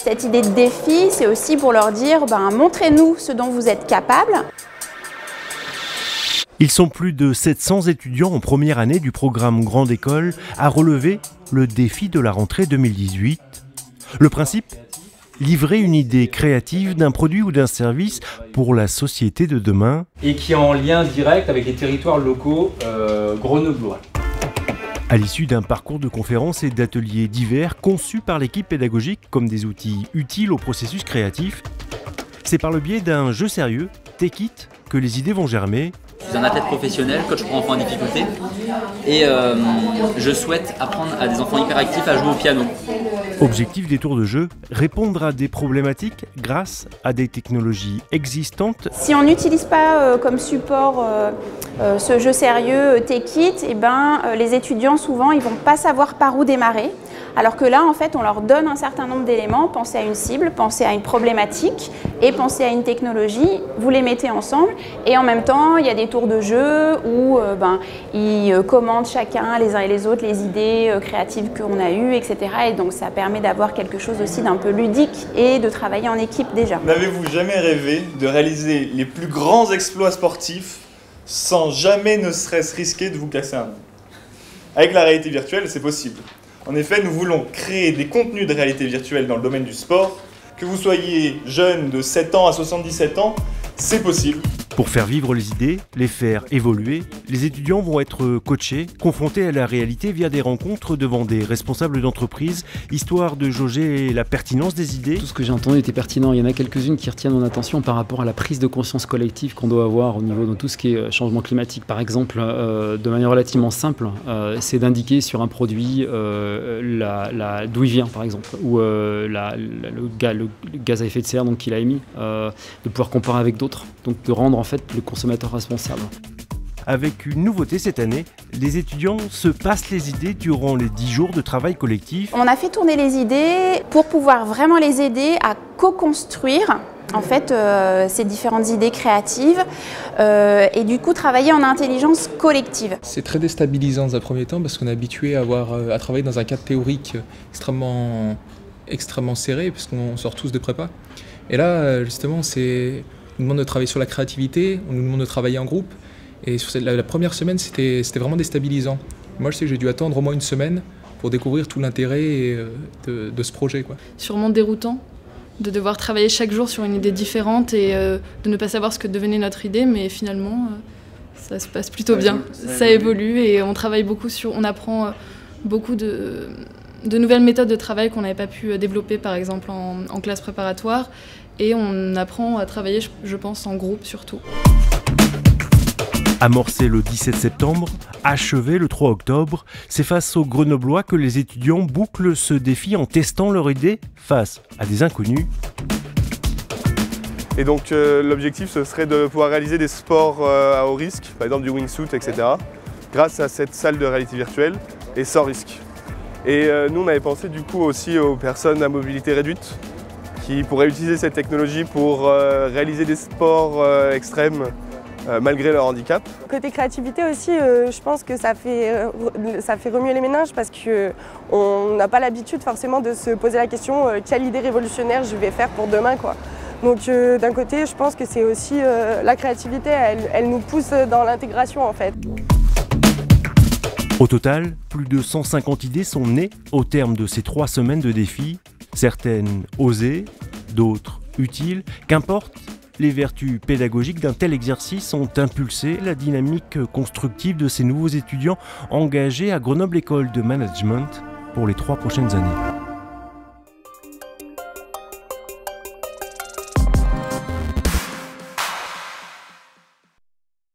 Cette idée de défi, c'est aussi pour leur dire montrez-nous ce dont vous êtes capable. Ils sont plus de 700 étudiants en première année du programme Grande École à relever le défi de la rentrée 2018. Le principe ? Livrer une idée créative d'un produit ou d'un service pour la société de demain. Et qui est en lien direct avec les territoires locaux grenoblois. À l'issue d'un parcours de conférences et d'ateliers divers conçus par l'équipe pédagogique comme des outils utiles au processus créatif, c'est par le biais d'un jeu sérieux, Take It, que les idées vont germer. Je suis un athlète professionnel, coach pour enfants en difficulté et je souhaite apprendre à des enfants hyperactifs à jouer au piano. Objectif des tours de jeu, répondre à des problématiques grâce à des technologies existantes. Si on n'utilise pas comme support ce jeu sérieux Take It, les étudiants souvent ils vont pas savoir par où démarrer. Alors que là, en fait, on leur donne un certain nombre d'éléments, pensez à une cible, pensez à une problématique et pensez à une technologie, vous les mettez ensemble et en même temps, il y a des tours de jeu où ils commentent chacun, les uns et les autres, les idées créatives qu'on a eues, etc. Et donc, ça permet d'avoir quelque chose aussi d'un peu ludique et de travailler en équipe déjà. N'avez-vous jamais rêvé de réaliser les plus grands exploits sportifs sans jamais ne serait-ce risquer de vous casser un bout? Avec la réalité virtuelle, c'est possible. En effet, nous voulons créer des contenus de réalité virtuelle dans le domaine du sport. Que vous soyez jeune de 7 ans à 77 ans, c'est possible. Pour faire vivre les idées, les faire évoluer, les étudiants vont être coachés, confrontés à la réalité via des rencontres devant des responsables d'entreprise, histoire de jauger la pertinence des idées. Tout ce que j'ai entendu était pertinent. Il y en a quelques-unes qui retiennent mon attention par rapport à la prise de conscience collective qu'on doit avoir au niveau de tout ce qui est changement climatique. Par exemple, de manière relativement simple, c'est d'indiquer sur un produit d'où il vient, par exemple, ou le gaz à effet de serre qu'il a émis, de pouvoir comparer avec d'autres, donc de rendre en fait le consommateur responsable. Avec une nouveauté cette année, les étudiants se passent les idées durant les 10 jours de travail collectif. On a fait tourner les idées pour pouvoir vraiment les aider à co-construire en fait ces différentes idées créatives et du coup travailler en intelligence collective. C'est très déstabilisant dans un premier temps parce qu'on est habitué à travailler dans un cadre théorique extrêmement serré parce qu'on sort tous de prépa. Et là justement on nous demande de travailler sur la créativité, on nous demande de travailler en groupe. Et sur la première semaine, c'était vraiment déstabilisant. Moi, je sais que j'ai dû attendre au moins une semaine pour découvrir tout l'intérêt de ce projet, quoi. Sûrement déroutant de devoir travailler chaque jour sur une idée différente et de ne pas savoir ce que devenait notre idée, mais finalement, ça se passe plutôt bien. Ça évolue et on travaille beaucoup on apprend beaucoup de nouvelles méthodes de travail qu'on n'avait pas pu développer, par exemple, en classe préparatoire. Et on apprend à travailler, je pense, en groupe surtout. Amorcé le 17 septembre, achevé le 3 octobre, c'est face aux Grenoblois que les étudiants bouclent ce défi en testant leur idée face à des inconnus. Et donc l'objectif ce serait de pouvoir réaliser des sports à haut risque, par exemple du wingsuit, etc. grâce à cette salle de réalité virtuelle et sans risque. Et nous on avait pensé du coup aussi aux personnes à mobilité réduite qui pourraient utiliser cette technologie pour réaliser des sports extrêmes malgré leur handicap. Côté créativité aussi, je pense que ça fait remuer les méninges parce qu'on n'a pas l'habitude forcément de se poser la question quelle idée révolutionnaire je vais faire pour demain, quoi. Donc d'un côté, je pense que c'est aussi la créativité, elle nous pousse dans l'intégration en fait. Au total, plus de 150 idées sont nées au terme de ces 3 semaines de défis. Certaines osées, d'autres utiles, qu'importe, les vertus pédagogiques d'un tel exercice ont impulsé la dynamique constructive de ces nouveaux étudiants engagés à Grenoble École de Management pour les 3 prochaines années.